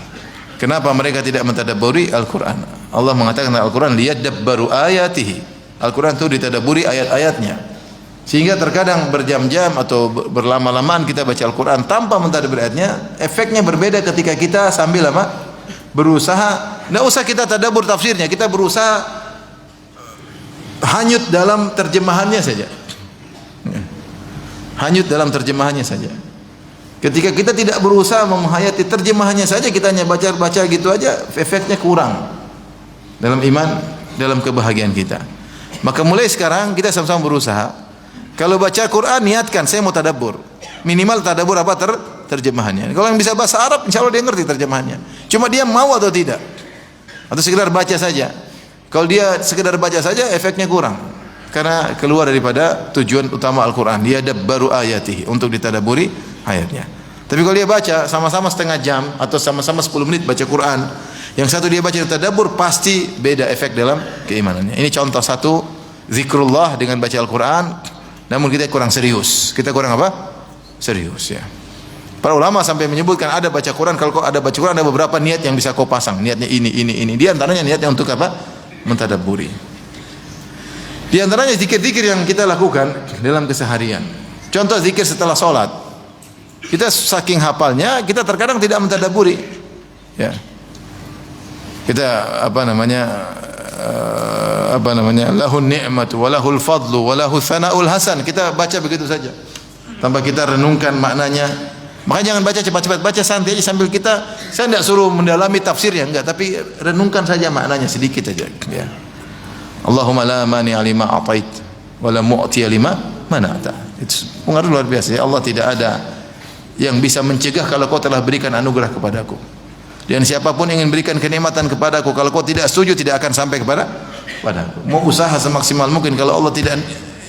[SPEAKER 1] Kenapa mereka tidak mentadabburi Al-Qur'an? Allah mengatakan dalam Al-Qur'an, "Liyadabbaru ayatihi." Al-Qur'an itu ditadabburi ayat-ayatnya. Sehingga terkadang berjam-jam atau berlama-lamaan kita baca Al-Qur'an tanpa mentadabburi ayatnya, efeknya berbeda ketika kita sambil apa? Berusaha, enggak usah kita tadabbur tafsirnya, kita berusaha hanyut dalam terjemahannya saja. Hanyut dalam terjemahannya saja. Ketika kita tidak berusaha menghayati terjemahannya saja, kita hanya baca-baca gitu aja, efeknya kurang dalam iman, dalam kebahagiaan kita. Maka mulai sekarang kita sama-sama berusaha. Kalau baca Quran, niatkan saya mau tadabbur. Minimal tadabbur apa? Terjemahannya. Kalau yang bisa bahasa Arab, insya Allah dia ngerti terjemahannya. Cuma dia mau atau tidak, atau sekedar baca saja. Kalau dia sekedar baca saja, efeknya kurang. Karena keluar daripada tujuan utama Al-Quran. Dia dabbaru ayatihi, untuk ditadabburi ayatnya. Tapi kalau dia baca sama-sama setengah jam atau sama-sama 10 menit baca Quran, yang satu dia baca tadabbur, pasti beda efek dalam keimanannya. Ini contoh satu, zikrullah dengan baca Al-Quran, namun kita kurang serius. Kita kurang apa? Serius, ya. Para ulama sampai menyebutkan ada baca Quran, kalau kau ada baca Quran ada beberapa niat yang bisa kau pasang. Niatnya ini. Di antaranya niatnya untuk apa? Mentadabburi. Di antaranya zikir-zikir yang kita lakukan dalam keseharian. Contoh zikir setelah sholat. Kita saking hafalnya, kita terkadang tidak mentadabburi. Ya. Kita lahun ni'matu wa lahul fadlu wa lahu tsana'ul hasan. Kita baca begitu saja tanpa kita renungkan maknanya. Makanya jangan baca cepat-cepat, baca santai aja sambil saya tidak suruh mendalami tafsirnya, enggak, tapi renungkan saja maknanya sedikit saja, ya. Allahumma la mani'a lima atait wa la mu'tiya lima mana'ta. Itu pengaruh luar biasa, ya. Allah tidak ada yang bisa mencegah kalau kau telah berikan anugerah kepadaku. Dan siapapun yang ingin berikan kenikmatan kepadaku, kalau kau tidak setuju tidak akan sampai kepadaku. Mau usaha semaksimal mungkin, kalau Allah tidak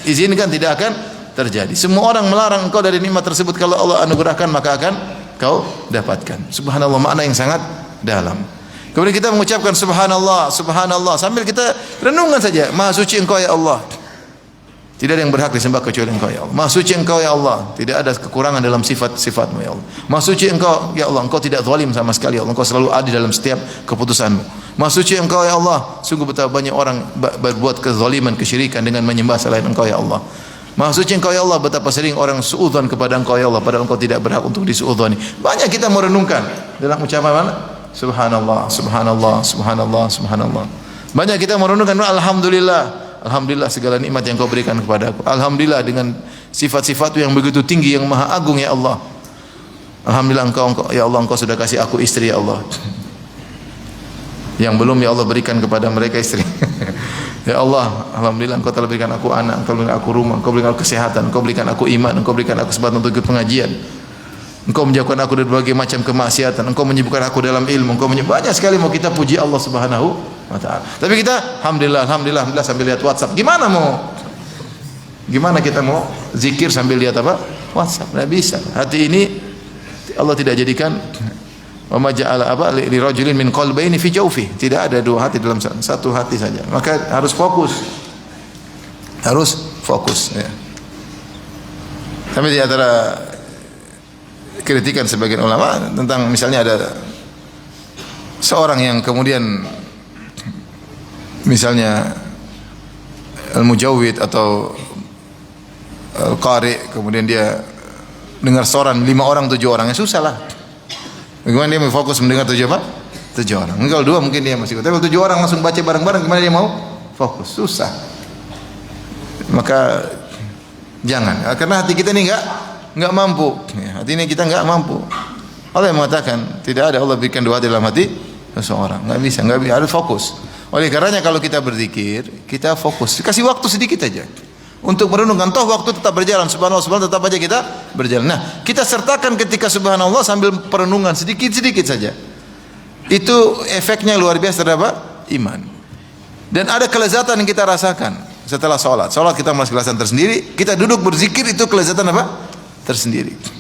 [SPEAKER 1] izinkan tidak akan terjadi. Semua orang melarang engkau dari nikmat tersebut, kalau Allah anugerahkan maka akan kau dapatkan. Subhanallah, makna yang sangat dalam. Kemudian kita mengucapkan subhanallah, subhanallah sambil kita renungkan saja, maha suci engkau ya Allah. Tidak ada yang berhak disembah kecuali Engkau ya Allah. Maha suci Engkau ya Allah, tidak ada kekurangan dalam sifat-sifat-Mu ya Allah. Maha suci Engkau ya Allah, Engkau tidak zalim sama sekali ya Allah. Engkau selalu adil dalam setiap keputusan-Mu. Maha suci Engkau ya Allah, sungguh betapa banyak orang berbuat kezaliman, kesyirikan dengan menyembah selain Engkau ya Allah. Maha suci Engkau ya Allah, betapa sering orang suudzon kepada Engkau ya Allah, padahal Engkau tidak berhak untuk disuudzoni. Banyak kita merenungkan dalam ucapan mana? Subhanallah, subhanallah, subhanallah, subhanallah. Banyak kita merenungkan alhamdulillah. Alhamdulillah segala nikmat yang Kau berikan kepada aku. Alhamdulillah dengan sifat-sifat yang begitu tinggi, yang maha agung ya Allah. Alhamdulillah Engkau ya Allah, Engkau sudah kasih aku istri ya Allah. Yang belum ya Allah berikan kepada mereka istri. Ya Allah, alhamdulillah Engkau telah berikan aku anak, Engkau berikan aku rumah, Engkau berikan aku kesehatan, Engkau berikan aku iman, Engkau berikan aku kesempatan untuk ikut pengajian. Engkau menjauhkan aku dari berbagai macam kemaksiatan, Engkau menyibukkan aku dalam ilmu, Engkau banyak sekali mau kita puji Allah Subhanahu wa ta'ala. Tapi kita alhamdulillah sambil lihat WhatsApp. Gimana kita mau zikir sambil lihat apa? WhatsApp. Tidak bisa. Hati ini Allah tidak jadikan wa ma ja'ala apa li rajulin min qalbayni fi jawfi. Tidak ada dua hati dalam satu hati saja. Maka harus fokus. Ya. Tapi di antara kritikan sebagian ulama tentang misalnya ada seorang yang kemudian misalnya al-mujawwid atau al-qari, kemudian dia dengar soran 5 orang 7 orang, ya susah lah. Bagaimana dia mau fokus mendengar 7 apa? 7 orang. Kalau 2 mungkin dia masih. Tapi kalau 7 orang langsung baca bareng-bareng, gimana dia mau fokus? Susah. Maka jangan, karena hati kita ini enggak mampu. Ya, hati ini kita enggak mampu. Allah yang mengatakan tidak ada Allah berikan 2 hati dalam hati seseorang. Enggak bisa, harus fokus. Oleh karenanya kalau kita berzikir, kita fokus. Kasih waktu sedikit aja untuk merenungkan. Toh waktu tetap berjalan. Subhanallah tetap aja kita berjalan. Nah, kita sertakan ketika subhanallah sambil perenungan sedikit-sedikit saja. Itu efeknya luar biasa terhadap iman. Dan ada kelezatan yang kita rasakan setelah sholat. Sholat kita merasa kelezatan tersendiri. Kita duduk berzikir itu kelezatan apa? Tersendiri.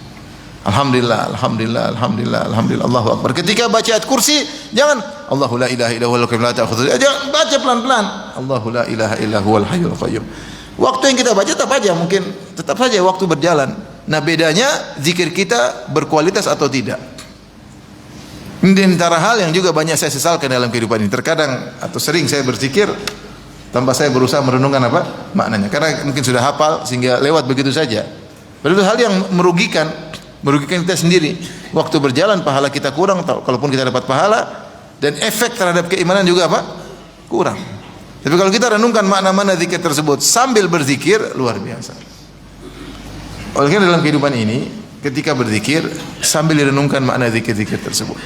[SPEAKER 1] Alhamdulillah, Allahu Akbar. Ketika baca ayat kursi, jangan Allahu la ilaha illa huwal qayyum la ta'khudhuhu. Jangan baca pelan-pelan. Allahu la ilaha illa huwal hayyul qayyum. Waktu yang kita baca tetap saja waktu berjalan. Nah, bedanya zikir kita berkualitas atau tidak. Ini di antara hal yang juga banyak saya sesalkan dalam kehidupan ini. Terkadang atau sering saya berzikir tanpa saya berusaha merenungkan apa maknanya. Karena mungkin sudah hafal sehingga lewat begitu saja. Padahal itu hal yang merugikan kita sendiri. Waktu berjalan pahala kita kurang, kalaupun kita dapat pahala, dan efek terhadap keimanan juga apa? Kurang. Tapi kalau kita renungkan makna-makna zikir tersebut sambil berzikir, luar biasa. Oleh karena dalam kehidupan ini, ketika berzikir sambil direnungkan makna zikir-zikir tersebut,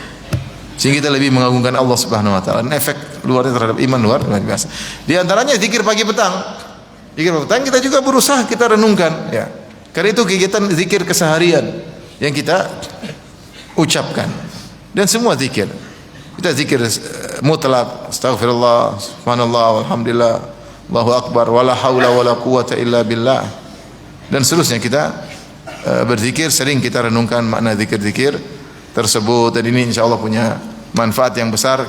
[SPEAKER 1] sehingga kita lebih mengagungkan Allah Subhanahu wa taala. Dan efek luarnya terhadap iman luar biasa. Di antaranya zikir pagi petang. Zikir pagi petang kita juga berusaha kita renungkan, ya. Karena itu kegiatan zikir keseharian yang kita ucapkan, dan semua zikir kita zikir mutlak, astaghfirullah, subhanallah, walhamdulillah, Allahu akbar, wala haula wala quwata illa billah, dan seterusnya. Kita berzikir sering kita renungkan makna zikir-zikir tersebut, dan ini insyaallah punya manfaat yang besar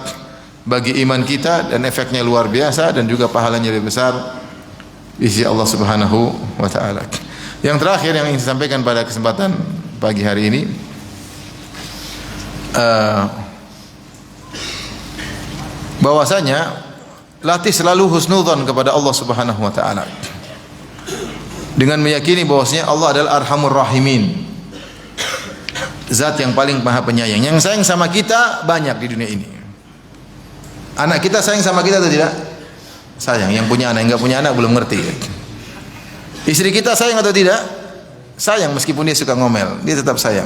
[SPEAKER 1] bagi iman kita, dan efeknya luar biasa, dan juga pahalanya lebih besar di sisi Allah Subhanahu wa taala. Yang terakhir yang ingin saya sampaikan pada kesempatan pagi hari ini, bahwasanya latih selalu husnudzon kepada Allah Subhanahu wa taala dengan meyakini bahwasanya Allah adalah Arhamur Rahimin, zat yang paling maha penyayang, yang sayang sama kita banyak di dunia ini. Anak kita sayang sama kita atau tidak? Sayang. Yang punya anak, yang enggak punya anak belum ngerti. Istri kita sayang atau tidak? Sayang, meskipun dia suka ngomel, dia tetap sayang.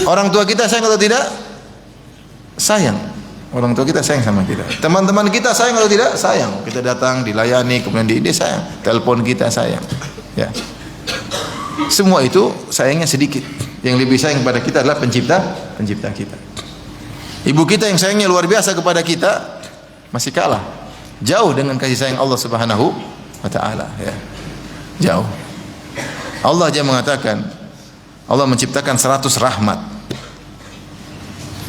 [SPEAKER 1] Orang tua kita sayang atau tidak? Sayang. Orang tua kita sayang sama kita. Teman-teman kita sayang atau tidak? Sayang. Kita datang, dilayani, kemudian dia sayang. Telepon kita sayang. Ya. Semua itu sayangnya sedikit. Yang lebih sayang kepada kita adalah pencipta kita. Ibu kita yang sayangnya luar biasa kepada kita masih kalah jauh dengan kasih sayang Allah Subhanahu wa taala, ya. Jauh. Allah aja mengatakan, Allah menciptakan 100 rahmat.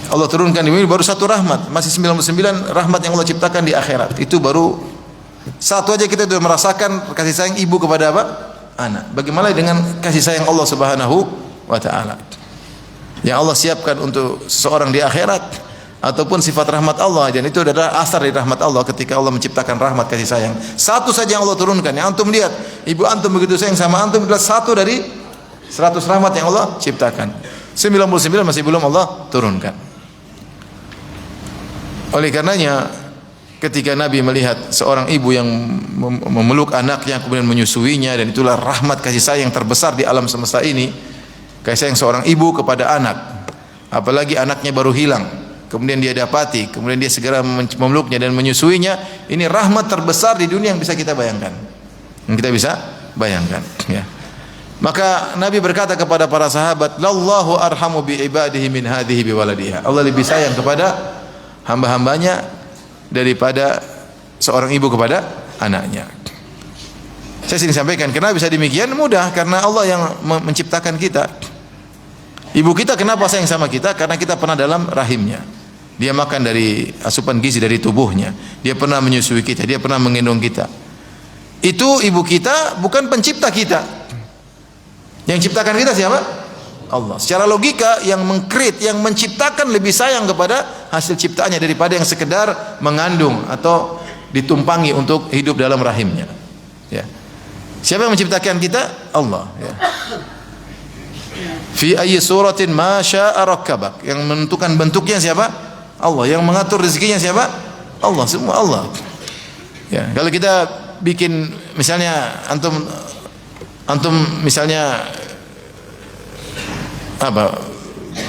[SPEAKER 1] Allah turunkan di bumi baru 1 rahmat, masih 99 rahmat yang Allah ciptakan di akhirat. Itu baru Satu aja kita sudah merasakan kasih sayang ibu kepada apa? Anak. Bagaimana dengan kasih sayang Allah Subhanahu wa taala? Yang Allah siapkan untuk seseorang di akhirat ataupun sifat rahmat Allah, dan itu adalah asar dari rahmat Allah ketika Allah menciptakan rahmat kasih sayang. Satu saja yang Allah turunkan. Yang antum lihat, ibu antum begitu sayang sama antum, adalah satu dari 100 rahmat yang Allah ciptakan. 99 masih belum Allah turunkan. Oleh karenanya ketika Nabi melihat seorang ibu yang memeluk anaknya kemudian menyusuinya, dan itulah rahmat kasih sayang terbesar di alam semesta ini, kasih sayang seorang ibu kepada anak, apalagi anaknya baru hilang, kemudian dia dapati, kemudian dia segera memeluknya dan menyusuinya, ini rahmat terbesar di dunia yang bisa kita bayangkan, yang kita bisa bayangkan, ya. Maka Nabi berkata kepada para sahabat, "Lallahu arhamu bi ibadihi min hadhihi bi waladiha." Allah lebih sayang kepada hamba-hambanya daripada seorang ibu kepada anaknya. Saya sering sampaikan, kenapa bisa demikian? Mudah, karena Allah yang menciptakan kita. Ibu kita kenapa sayang sama kita? Karena kita pernah dalam rahimnya. Dia makan dari asupan gizi dari tubuhnya. Dia pernah menyusui kita, dia pernah menggendong kita. Itu ibu kita, bukan pencipta kita. Yang ciptakan kita siapa? Allah. Secara logika, yang mengkreat, yang menciptakan lebih sayang kepada hasil ciptaannya daripada yang sekedar mengandung atau ditumpangi untuk hidup dalam rahimnya. Ya. Siapa yang menciptakan kita? Allah. Ya. Fi ayyi suratin ma syaa rakkabak. Yang menentukan bentuknya siapa? Allah. Yang mengatur rezekinya siapa? Allah. Semua Allah. Ya. Kalau kita bikin misalnya antum misalnya apa,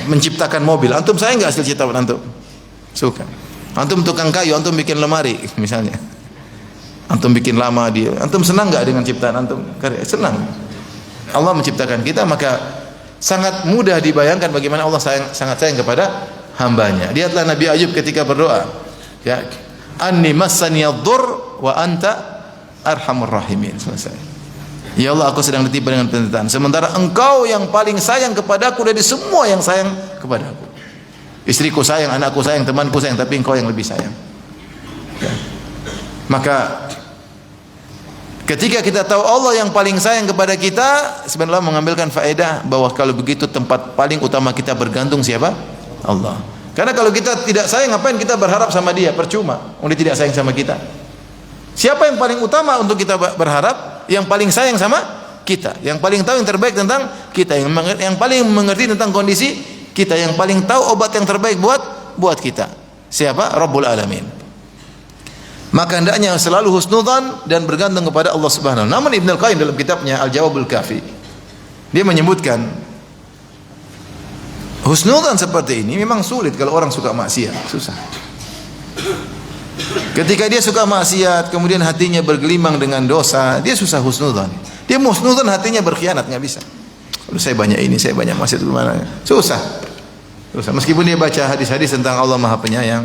[SPEAKER 1] menciptakan mobil, antum sayang nggak hasil ciptaan antum? Suka. Antum tukang kayu, antum bikin lemari misalnya, antum bikin lama dia, antum senang nggak dengan ciptaan antum? Senang. Allah menciptakan kita, maka sangat mudah dibayangkan bagaimana Allah sangat sayang kepada hambanya. Lihatlah Nabi Ayub ketika berdoa, ya, anni massaniyadh-dhurr wa anta arhamur rahimin. Selesai. Ya Allah, aku sedang ditipu dengan penderitaan, sementara Engkau yang paling sayang kepadaku dari semua yang sayang kepadaku. Istriku sayang, anakku sayang, temanku sayang, tapi Engkau yang lebih sayang. Ya. Maka ketika kita tahu Allah yang paling sayang kepada kita, sebenarnya mengambilkan faedah bahwa kalau begitu tempat paling utama kita bergantung siapa? Allah. Karena kalau kita tidak sayang, ngapain kita berharap sama Dia? Percuma, dia tidak sayang sama kita. Siapa yang paling utama untuk kita berharap? Yang paling sayang sama kita, yang paling tahu yang terbaik tentang kita, yang paling mengerti tentang kondisi kita, yang paling tahu obat yang terbaik buat kita. Siapa? Rabbul Alamin. Maka hendaknya selalu husnudzan dan bergantung kepada Allah Subhanahu wa taala. Namun Ibnu Al-Qayyim dalam kitabnya Al-Jawabul Kafi, dia menyebutkan husnudzan seperti ini memang sulit kalau orang suka maksiat, susah. Ketika dia suka maksiat, kemudian hatinya bergelimang dengan dosa, dia susah husnudzan. Dia mau husnudzan, hatinya berkhianat, nggak bisa. Kalau saya banyak ini, saya banyak maksiat, gimana? Susah. Meskipun dia baca hadis-hadis tentang Allah Maha Penyayang.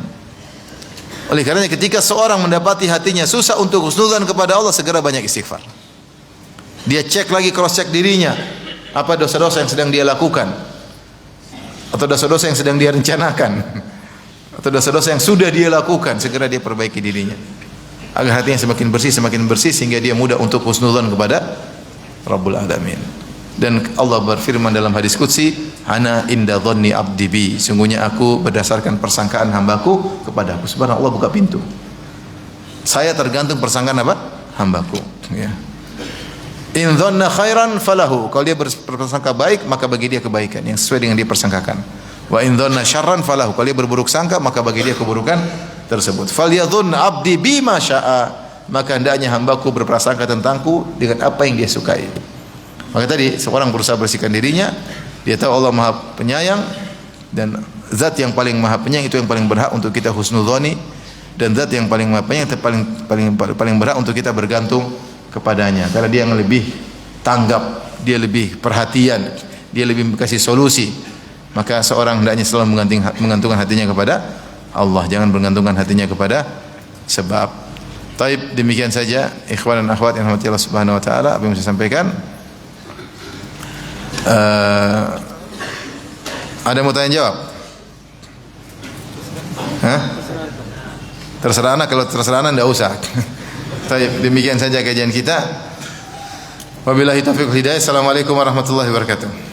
[SPEAKER 1] Oleh karenanya ketika seorang mendapati hatinya susah untuk husnudzan kepada Allah, segera banyak istighfar. Dia cek lagi, cross check dirinya, apa dosa-dosa yang sedang dia lakukan, atau dosa-dosa yang sedang dia rencanakan, atau dosa-dosa yang sudah dia lakukan, segera dia perbaiki dirinya agar hatinya semakin bersih sehingga dia mudah untuk husnudzan kepada Rabbul Alamin. Dan Allah berfirman dalam hadis qudsi, ana inda dhanni abdi bi, sungguhnya aku berdasarkan persangkaan hambaku kepadaku. Subhanallah, Allah buka pintu, saya tergantung persangkaan apa? Hambaku, ya. In dhanna khairan falahu, kalau dia berprasangka baik maka bagi dia kebaikan yang sesuai dengan dia persangkakan. Wa in dhanna syarran falahu, kalau dia berburuk sangka maka bagi dia keburukan tersebut. Falyadhun abdi bima syaa, maka hendaknya hambaku berprasangka tentangku dengan apa yang dia sukai. Maka tadi seorang berusaha bersihkan dirinya, dia tahu Allah Maha Penyayang, dan zat yang paling Maha Penyayang itu yang paling berhak untuk kita husnudzani, dan zat yang paling Maha Penyayang itu paling berhak untuk kita bergantung kepadanya, karena dia yang lebih tanggap, dia lebih perhatian, dia lebih kasih solusi. Maka seorang hendaknya selalu menggantungkan hatinya kepada Allah, jangan bergantungkan hatinya kepada sebab. Taib, demikian saja ikhwan dan akhwat yang dirahmati Allah Subhanahu wa taala apa yang saya sampaikan. Ada mau tanya jawab? Hah? Terserah anak, kalau terserah anak enggak usah. Baik, demikian saja kajian kita. Wabillahi taufiq wal hidayah. Assalamualaikum warahmatullahi wabarakatuh.